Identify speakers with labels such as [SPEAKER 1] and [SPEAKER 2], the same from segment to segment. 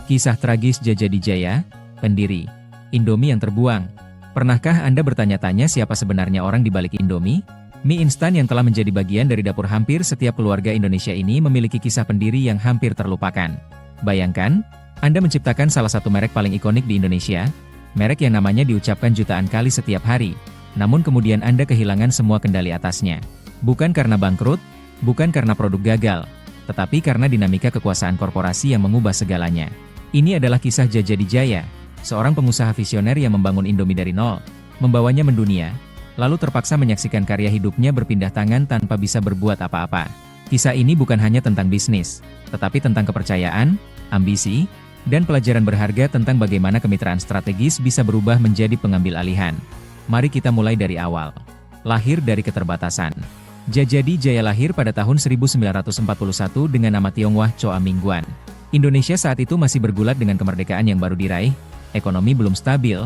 [SPEAKER 1] Kisah tragis Jajadijaya, pendiri Indomie yang terbuang. Pernahkah Anda bertanya-tanya siapa sebenarnya orang di balik Indomie? Mie instan yang telah menjadi bagian dari dapur hampir setiap keluarga Indonesia ini memiliki kisah pendiri yang hampir terlupakan. Bayangkan, Anda menciptakan salah satu merek paling ikonik di Indonesia, merek yang namanya diucapkan jutaan kali setiap hari, namun kemudian Anda kehilangan semua kendali atasnya. Bukan karena bangkrut, bukan karena produk gagal, tetapi karena dinamika kekuasaan korporasi yang mengubah segalanya. Ini adalah kisah Jajadijaya, seorang pengusaha visioner yang membangun Indomie dari nol, membawanya mendunia, lalu terpaksa menyaksikan karya hidupnya berpindah tangan tanpa bisa berbuat apa-apa. Kisah ini bukan hanya tentang bisnis, tetapi tentang kepercayaan, ambisi, dan pelajaran berharga tentang bagaimana kemitraan strategis bisa berubah menjadi pengambil alihan. Mari kita mulai dari awal. Lahir dari keterbatasan. Jajadijaya lahir pada tahun 1941 dengan nama Tionghoa Choa Mingguan. Indonesia saat itu masih bergulat dengan kemerdekaan yang baru diraih, ekonomi belum stabil,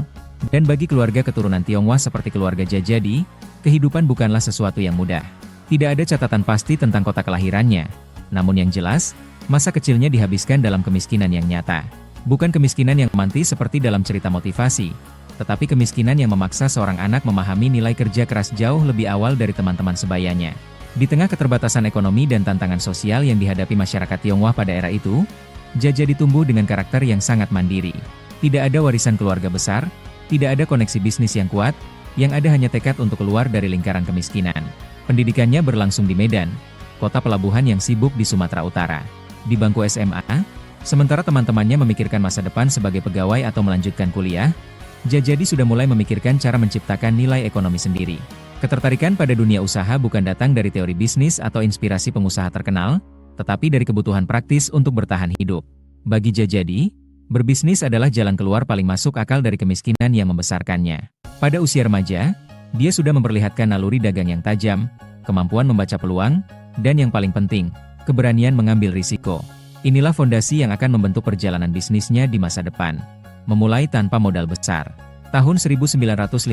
[SPEAKER 1] dan bagi keluarga keturunan Tionghoa seperti keluarga Jajadi, kehidupan bukanlah sesuatu yang mudah. Tidak ada catatan pasti tentang kota kelahirannya, namun yang jelas, masa kecilnya dihabiskan dalam kemiskinan yang nyata. Bukan kemiskinan yang romantis seperti dalam cerita motivasi, tetapi kemiskinan yang memaksa seorang anak memahami nilai kerja keras jauh lebih awal dari teman-teman sebayanya. Di tengah keterbatasan ekonomi dan tantangan sosial yang dihadapi masyarakat Tionghoa pada era itu, Jajadi tumbuh dengan karakter yang sangat mandiri. Tidak ada warisan keluarga besar, tidak ada koneksi bisnis yang kuat, yang ada hanya tekad untuk keluar dari lingkaran kemiskinan. Pendidikannya berlangsung di Medan, kota pelabuhan yang sibuk di Sumatera Utara. Di bangku SMA, sementara teman-temannya memikirkan masa depan sebagai pegawai atau melanjutkan kuliah, Jajadi sudah mulai memikirkan cara menciptakan nilai ekonomi sendiri. Ketertarikan pada dunia usaha bukan datang dari teori bisnis atau inspirasi pengusaha terkenal, tetapi dari kebutuhan praktis untuk bertahan hidup. Bagi Jajadi, berbisnis adalah jalan keluar paling masuk akal dari kemiskinan yang membesarkannya. Pada usia remaja, dia sudah memperlihatkan naluri dagang yang tajam, kemampuan membaca peluang, dan yang paling penting, keberanian mengambil risiko. Inilah fondasi yang akan membentuk perjalanan bisnisnya di masa depan. Memulai tanpa modal besar. Tahun 1959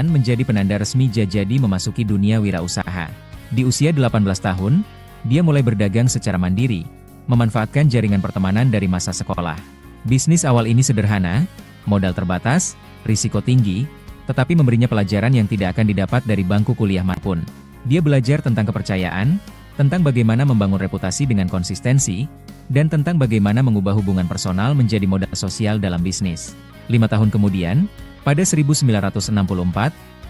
[SPEAKER 1] menjadi penanda resmi Jajadi memasuki dunia wirausaha. Di usia 18 tahun, dia mulai berdagang secara mandiri, memanfaatkan jaringan pertemanan dari masa sekolah. Bisnis awal ini sederhana, modal terbatas, risiko tinggi, tetapi memberinya pelajaran yang tidak akan didapat dari bangku kuliah manapun. Dia belajar tentang kepercayaan, tentang bagaimana membangun reputasi dengan konsistensi, dan tentang bagaimana mengubah hubungan personal menjadi modal sosial dalam bisnis. 5 tahun kemudian, pada 1964,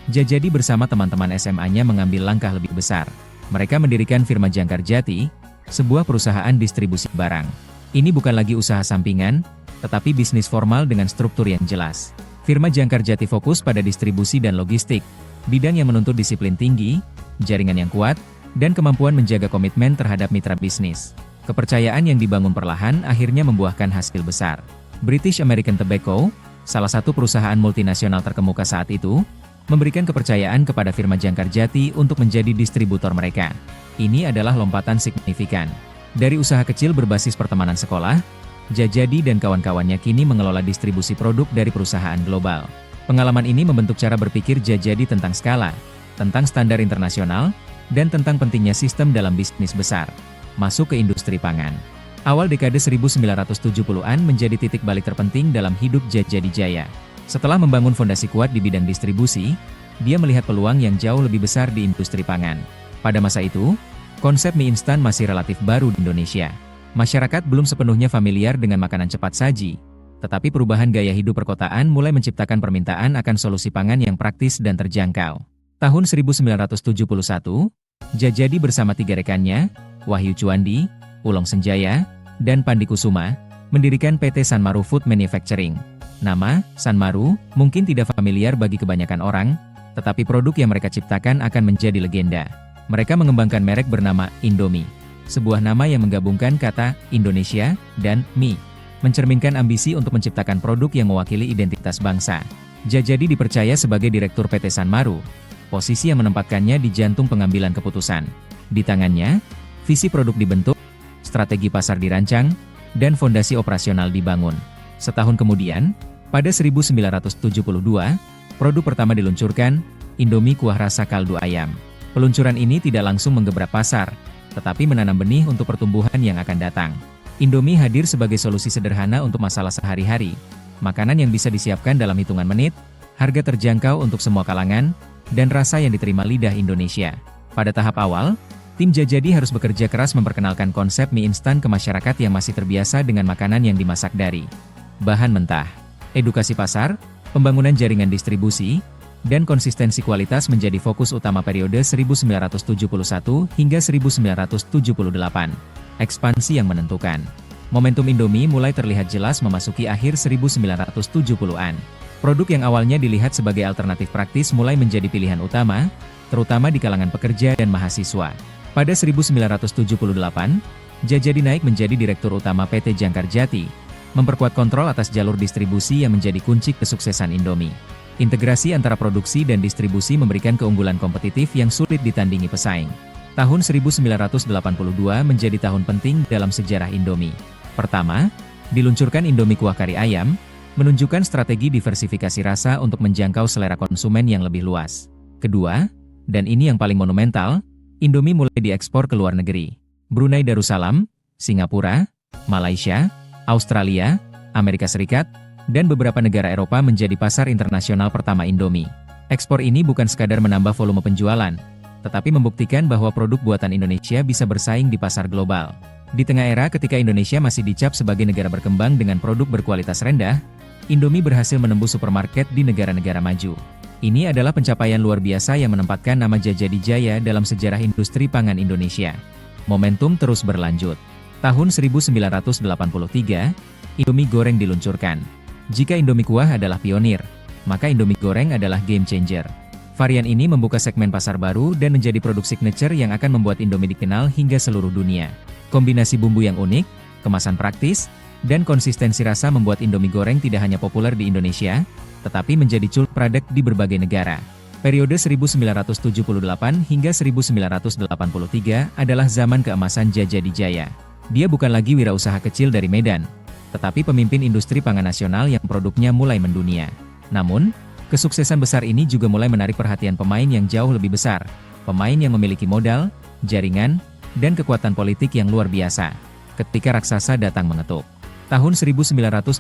[SPEAKER 1] Jajadi bersama teman-teman SMA-nya mengambil langkah lebih besar. Mereka mendirikan firma Jangkar Jati, sebuah perusahaan distribusi barang. Ini bukan lagi usaha sampingan, tetapi bisnis formal dengan struktur yang jelas. Firma Jangkar Jati fokus pada distribusi dan logistik, bidang yang menuntut disiplin tinggi, jaringan yang kuat, dan kemampuan menjaga komitmen terhadap mitra bisnis. Kepercayaan yang dibangun perlahan akhirnya membuahkan hasil besar. British American Tobacco, salah satu perusahaan multinasional terkemuka saat itu, memberikan kepercayaan kepada firma Jangkar Jati untuk menjadi distributor mereka. Ini adalah lompatan signifikan. Dari usaha kecil berbasis pertemanan sekolah, Jajadi dan kawan-kawannya kini mengelola distribusi produk dari perusahaan global. Pengalaman ini membentuk cara berpikir Jajadi tentang skala, tentang standar internasional, dan tentang pentingnya sistem dalam bisnis besar. Masuk ke industri pangan. Awal dekade 1970-an menjadi titik balik terpenting dalam hidup Jajadijaya. Setelah membangun fondasi kuat di bidang distribusi, dia melihat peluang yang jauh lebih besar di industri pangan. Pada masa itu, konsep mie instan masih relatif baru di Indonesia. Masyarakat belum sepenuhnya familiar dengan makanan cepat saji, tetapi perubahan gaya hidup perkotaan mulai menciptakan permintaan akan solusi pangan yang praktis dan terjangkau. Tahun 1971, Jajadi bersama 3 rekannya, Wahyu Cuandi, Ulong Senjaya, dan Pandi Kusuma, mendirikan PT Sanmaru Food Manufacturing. Nama, Sanmaru, mungkin tidak familiar bagi kebanyakan orang, tetapi produk yang mereka ciptakan akan menjadi legenda. Mereka mengembangkan merek bernama Indomie, sebuah nama yang menggabungkan kata Indonesia dan mie, mencerminkan ambisi untuk menciptakan produk yang mewakili identitas bangsa. Jajadi dipercaya sebagai direktur PT Sanmaru, posisi yang menempatkannya di jantung pengambilan keputusan. Di tangannya, visi produk dibentuk, strategi pasar dirancang, dan fondasi operasional dibangun. Setahun kemudian, pada 1972, produk pertama diluncurkan, Indomie kuah rasa kaldu ayam. Peluncuran ini tidak langsung menggebrak pasar, tetapi menanam benih untuk pertumbuhan yang akan datang. Indomie hadir sebagai solusi sederhana untuk masalah sehari-hari. Makanan yang bisa disiapkan dalam hitungan menit, harga terjangkau untuk semua kalangan, dan rasa yang diterima lidah Indonesia. Pada tahap awal, tim Jajadi harus bekerja keras memperkenalkan konsep mie instan ke masyarakat yang masih terbiasa dengan makanan yang dimasak dari bahan mentah. Edukasi pasar, pembangunan jaringan distribusi, dan konsistensi kualitas menjadi fokus utama periode 1971 hingga 1978. Ekspansi yang menentukan. Momentum Indomie mulai terlihat jelas memasuki akhir 1970-an. Produk yang awalnya dilihat sebagai alternatif praktis mulai menjadi pilihan utama, terutama di kalangan pekerja dan mahasiswa. Pada 1978, Jajadi naik menjadi Direktur Utama PT Jangkar Jati, memperkuat kontrol atas jalur distribusi yang menjadi kunci kesuksesan Indomie. Integrasi antara produksi dan distribusi memberikan keunggulan kompetitif yang sulit ditandingi pesaing. Tahun 1982 menjadi tahun penting dalam sejarah Indomie. Pertama, diluncurkan Indomie kuah kari ayam, menunjukkan strategi diversifikasi rasa untuk menjangkau selera konsumen yang lebih luas. Kedua, dan ini yang paling monumental, Indomie mulai diekspor ke luar negeri. Brunei Darussalam, Singapura, Malaysia, Australia, Amerika Serikat, dan beberapa negara Eropa menjadi pasar internasional pertama Indomie. Ekspor ini bukan sekadar menambah volume penjualan, tetapi membuktikan bahwa produk buatan Indonesia bisa bersaing di pasar global. Di tengah era ketika Indonesia masih dicap sebagai negara berkembang dengan produk berkualitas rendah, Indomie berhasil menembus supermarket di negara-negara maju. Ini adalah pencapaian luar biasa yang menempatkan nama Jajadi Jaya dalam sejarah industri pangan Indonesia. Momentum terus berlanjut. Tahun 1983, Indomie goreng diluncurkan. Jika Indomie kuah adalah pionir, maka Indomie goreng adalah game changer. Varian ini membuka segmen pasar baru dan menjadi produk signature yang akan membuat Indomie dikenal hingga seluruh dunia. Kombinasi bumbu yang unik, kemasan praktis, dan konsistensi rasa membuat Indomie goreng tidak hanya populer di Indonesia, tetapi menjadi cult product di berbagai negara. Periode 1978 hingga 1983 adalah zaman keemasan Jajadi Jaya. Dia bukan lagi wirausaha kecil dari Medan, tetapi pemimpin industri pangan nasional yang produknya mulai mendunia. Namun, kesuksesan besar ini juga mulai menarik perhatian pemain yang jauh lebih besar, pemain yang memiliki modal, jaringan, dan kekuatan politik yang luar biasa. Ketika raksasa datang mengetuk, tahun 1984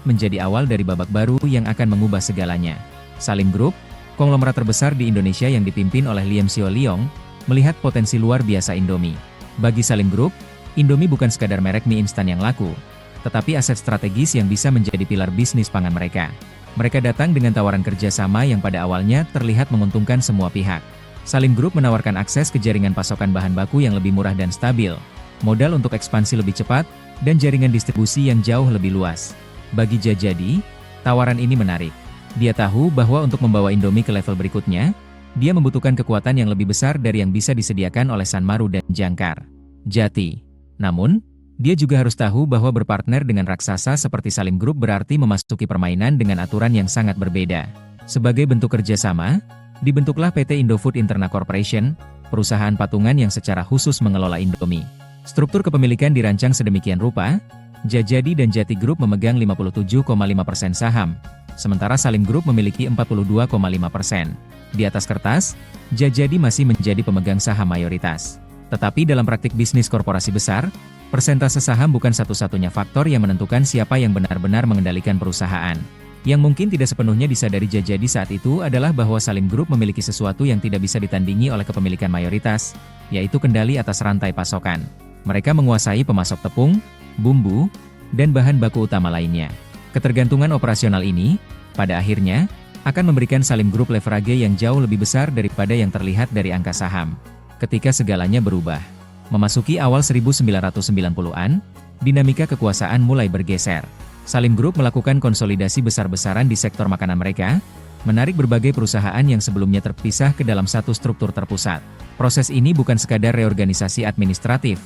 [SPEAKER 1] menjadi awal dari babak baru yang akan mengubah segalanya. Salim Group, konglomerat terbesar di Indonesia yang dipimpin oleh Liem Sio Leong, melihat potensi luar biasa Indomie. Bagi Salim Group, Indomie bukan sekadar merek mie instan yang laku, tetapi aset strategis yang bisa menjadi pilar bisnis pangan mereka. Mereka datang dengan tawaran kerjasama yang pada awalnya terlihat menguntungkan semua pihak. Salim Group menawarkan akses ke jaringan pasokan bahan baku yang lebih murah dan stabil, modal untuk ekspansi lebih cepat, dan jaringan distribusi yang jauh lebih luas. Bagi Jajadi, tawaran ini menarik. Dia tahu bahwa untuk membawa Indomie ke level berikutnya, dia membutuhkan kekuatan yang lebih besar dari yang bisa disediakan oleh Sanmaru dan Jangkar Jati. Namun, dia juga harus tahu bahwa berpartner dengan raksasa seperti Salim Group berarti memasuki permainan dengan aturan yang sangat berbeda. Sebagai bentuk kerjasama, dibentuklah PT Indofood Interna Corporation, perusahaan patungan yang secara khusus mengelola Indomie. Struktur kepemilikan dirancang sedemikian rupa, Jajadi dan Jati Group memegang 57,5% saham, sementara Salim Group memiliki 42,5%. Di atas kertas, Jajadi masih menjadi pemegang saham mayoritas. Tetapi dalam praktik bisnis korporasi besar, persentase saham bukan satu-satunya faktor yang menentukan siapa yang benar-benar mengendalikan perusahaan. Yang mungkin tidak sepenuhnya disadari Jajadi saat itu adalah bahwa Salim Group memiliki sesuatu yang tidak bisa ditandingi oleh kepemilikan mayoritas, yaitu kendali atas rantai pasokan. Mereka menguasai pemasok tepung, bumbu, dan bahan baku utama lainnya. Ketergantungan operasional ini, pada akhirnya, akan memberikan Salim Group leverage yang jauh lebih besar daripada yang terlihat dari angka saham. Ketika segalanya berubah. Memasuki awal 1990-an, dinamika kekuasaan mulai bergeser. Salim Group melakukan konsolidasi besar-besaran di sektor makanan mereka, menarik berbagai perusahaan yang sebelumnya terpisah ke dalam satu struktur terpusat. Proses ini bukan sekadar reorganisasi administratif,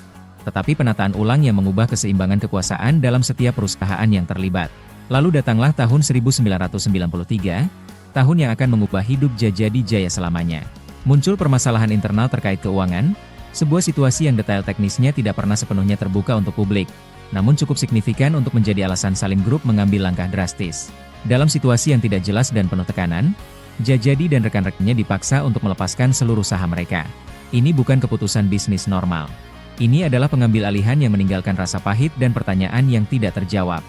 [SPEAKER 1] tetapi penataan ulang yang mengubah keseimbangan kekuasaan dalam setiap perusahaan yang terlibat. Lalu datanglah tahun 1993, tahun yang akan mengubah hidup Jajadi Jaya selamanya. Muncul permasalahan internal terkait keuangan, sebuah situasi yang detail teknisnya tidak pernah sepenuhnya terbuka untuk publik, namun cukup signifikan untuk menjadi alasan Salim Group mengambil langkah drastis. Dalam situasi yang tidak jelas dan penuh tekanan, Jajadi dan rekan-rekannya dipaksa untuk melepaskan seluruh saham mereka. Ini bukan keputusan bisnis normal. Ini adalah pengambil alihan yang meninggalkan rasa pahit dan pertanyaan yang tidak terjawab.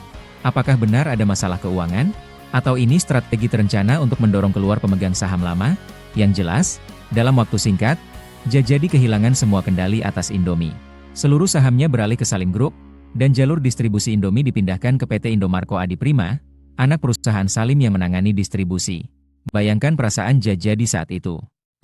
[SPEAKER 1] Apakah benar ada masalah keuangan? Atau ini strategi terencana untuk mendorong keluar pemegang saham lama? Yang jelas, dalam waktu singkat, Jajadi kehilangan semua kendali atas Indomie. Seluruh sahamnya beralih ke Salim Group, dan jalur distribusi Indomie dipindahkan ke PT Indomarko Adiprima, anak perusahaan Salim yang menangani distribusi. Bayangkan perasaan Jajadi saat itu.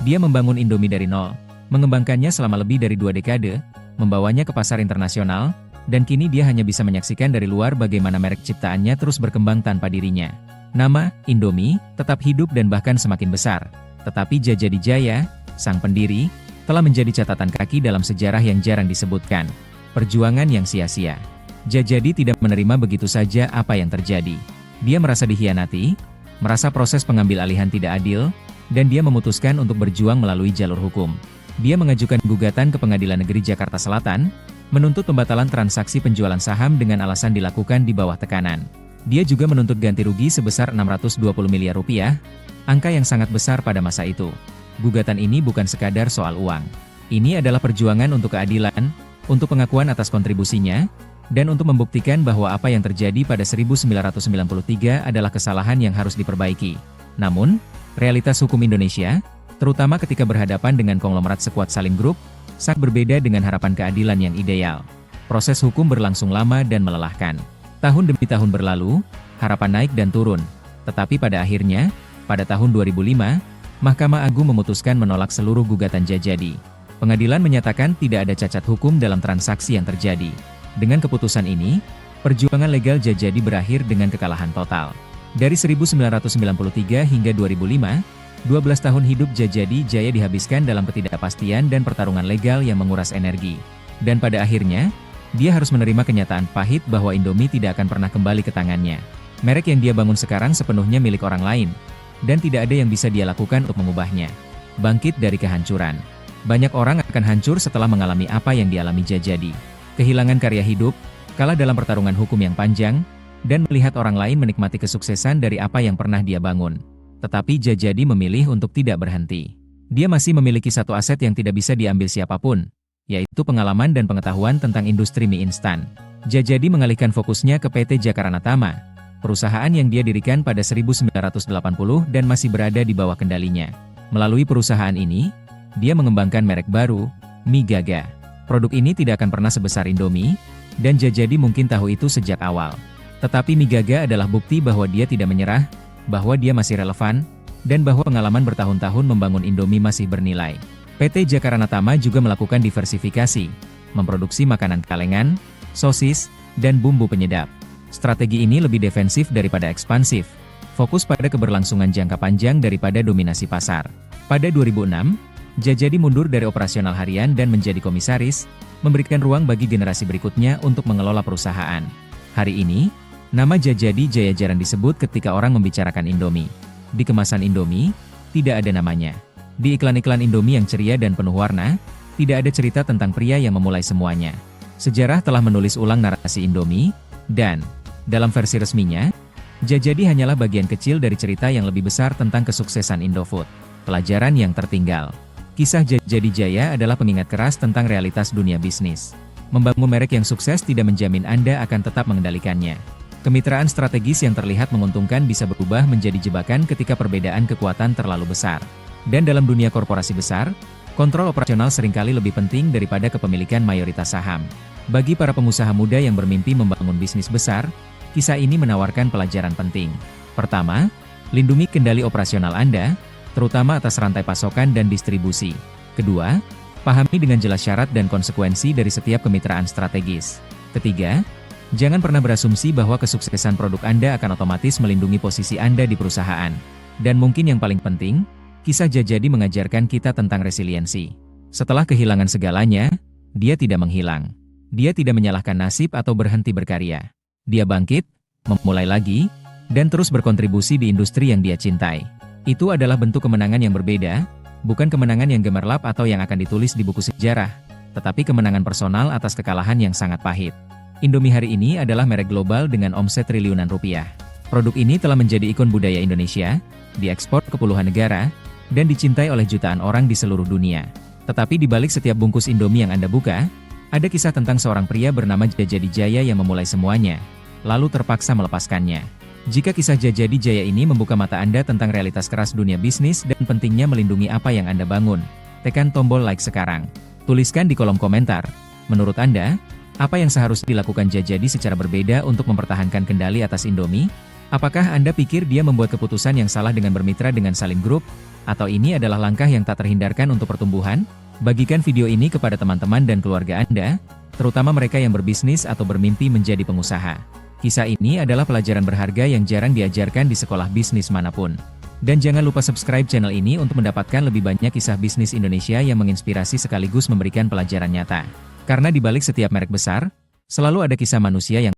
[SPEAKER 1] Dia membangun Indomie dari nol, mengembangkannya selama lebih dari 2 dekade, membawanya ke pasar internasional, dan kini dia hanya bisa menyaksikan dari luar bagaimana merek ciptaannya terus berkembang tanpa dirinya. Nama, Indomie, tetap hidup dan bahkan semakin besar. Tetapi Jajadi Jaya, sang pendiri, telah menjadi catatan kaki dalam sejarah yang jarang disebutkan. Perjuangan yang sia-sia. Jajadi tidak menerima begitu saja apa yang terjadi. Dia merasa dikhianati, merasa proses pengambil alihan tidak adil, dan dia memutuskan untuk berjuang melalui jalur hukum. Dia mengajukan gugatan ke Pengadilan Negeri Jakarta Selatan, menuntut pembatalan transaksi penjualan saham dengan alasan dilakukan di bawah tekanan. Dia juga menuntut ganti rugi sebesar 620 miliar rupiah, angka yang sangat besar pada masa itu. Gugatan ini bukan sekadar soal uang. Ini adalah perjuangan untuk keadilan, untuk pengakuan atas kontribusinya, dan untuk membuktikan bahwa apa yang terjadi pada 1993 adalah kesalahan yang harus diperbaiki. Namun, realitas hukum Indonesia, terutama ketika berhadapan dengan konglomerat sekuat Salim Group, sangat berbeda dengan harapan keadilan yang ideal. Proses hukum berlangsung lama dan melelahkan. Tahun demi tahun berlalu, harapan naik dan turun. Tetapi pada akhirnya, pada tahun 2005, Mahkamah Agung memutuskan menolak seluruh gugatan Jajadi. Pengadilan menyatakan tidak ada cacat hukum dalam transaksi yang terjadi. Dengan keputusan ini, perjuangan legal Jajadi berakhir dengan kekalahan total. Dari 1993 hingga 2005, 12 tahun hidup Jajadi Jaya dihabiskan dalam ketidakpastian dan pertarungan legal yang menguras energi. Dan pada akhirnya, dia harus menerima kenyataan pahit bahwa Indomie tidak akan pernah kembali ke tangannya. Merek yang dia bangun sekarang sepenuhnya milik orang lain, dan tidak ada yang bisa dia lakukan untuk mengubahnya. Bangkit dari kehancuran. Banyak orang akan hancur setelah mengalami apa yang dialami Jajadi. Kehilangan karya hidup, kalah dalam pertarungan hukum yang panjang, dan melihat orang lain menikmati kesuksesan dari apa yang pernah dia bangun. Tetapi Jajadi memilih untuk tidak berhenti. Dia masih memiliki satu aset yang tidak bisa diambil siapapun, yaitu pengalaman dan pengetahuan tentang industri mie instan. Jajadi mengalihkan fokusnya ke PT Jakaranatama, perusahaan yang dia dirikan pada 1980 dan masih berada di bawah kendalinya. Melalui perusahaan ini, dia mengembangkan merek baru, Mie Gaga. Produk ini tidak akan pernah sebesar Indomie, dan Jajadi mungkin tahu itu sejak awal. Tetapi Mie Gaga adalah bukti bahwa dia tidak menyerah, bahwa dia masih relevan, dan bahwa pengalaman bertahun-tahun membangun Indomie masih bernilai. PT Jakaranatama juga melakukan diversifikasi, memproduksi makanan kalengan, sosis, dan bumbu penyedap. Strategi ini lebih defensif daripada ekspansif, fokus pada keberlangsungan jangka panjang daripada dominasi pasar. Pada 2006, Jajadi mundur dari operasional harian dan menjadi komisaris, memberikan ruang bagi generasi berikutnya untuk mengelola perusahaan. Hari ini, nama Jajadi Jaya jarang disebut ketika orang membicarakan Indomie. Di kemasan Indomie, tidak ada namanya. Di iklan-iklan Indomie yang ceria dan penuh warna, tidak ada cerita tentang pria yang memulai semuanya. Sejarah telah menulis ulang narasi Indomie, dan dalam versi resminya, Jajadi hanyalah bagian kecil dari cerita yang lebih besar tentang kesuksesan Indofood. Pelajaran yang tertinggal. Kisah Jajadi Jaya adalah pengingat keras tentang realitas dunia bisnis. Membangun merek yang sukses tidak menjamin Anda akan tetap mengendalikannya. Kemitraan strategis yang terlihat menguntungkan bisa berubah menjadi jebakan ketika perbedaan kekuatan terlalu besar. Dan dalam dunia korporasi besar, kontrol operasional seringkali lebih penting daripada kepemilikan mayoritas saham. Bagi para pengusaha muda yang bermimpi membangun bisnis besar, kisah ini menawarkan pelajaran penting. Pertama, lindungi kendali operasional Anda, terutama atas rantai pasokan dan distribusi. Kedua, pahami dengan jelas syarat dan konsekuensi dari setiap kemitraan strategis. Ketiga, jangan pernah berasumsi bahwa kesuksesan produk Anda akan otomatis melindungi posisi Anda di perusahaan. Dan mungkin yang paling penting, kisah Jajadi mengajarkan kita tentang resiliensi. Setelah kehilangan segalanya, dia tidak menghilang. Dia tidak menyalahkan nasib atau berhenti berkarya. Dia bangkit, memulai lagi, dan terus berkontribusi di industri yang dia cintai. Itu adalah bentuk kemenangan yang berbeda, bukan kemenangan yang gemerlap atau yang akan ditulis di buku sejarah, tetapi kemenangan personal atas kekalahan yang sangat pahit. Indomie hari ini adalah merek global dengan omset triliunan rupiah. Produk ini telah menjadi ikon budaya Indonesia, diekspor ke puluhan negara, dan dicintai oleh jutaan orang di seluruh dunia. Tetapi di balik setiap bungkus Indomie yang Anda buka, Ada kisah tentang seorang pria bernama Djajadi Jaya yang memulai semuanya, lalu terpaksa melepaskannya. Jika kisah Djajadi Jaya ini membuka mata Anda tentang realitas keras dunia bisnis dan pentingnya melindungi apa yang Anda bangun, tekan tombol like sekarang. Tuliskan di kolom komentar, menurut Anda, apa yang seharusnya dilakukan Djajadi secara berbeda untuk mempertahankan kendali atas Indomie? Apakah Anda pikir dia membuat keputusan yang salah dengan bermitra dengan Salim Group? Atau ini adalah langkah yang tak terhindarkan untuk pertumbuhan? Bagikan video ini kepada teman-teman dan keluarga Anda, terutama mereka yang berbisnis atau bermimpi menjadi pengusaha. Kisah ini adalah pelajaran berharga yang jarang diajarkan di sekolah bisnis manapun. Dan jangan lupa subscribe channel ini untuk mendapatkan lebih banyak kisah bisnis Indonesia yang menginspirasi sekaligus memberikan pelajaran nyata. Karena di balik setiap merek besar, selalu ada kisah manusia yang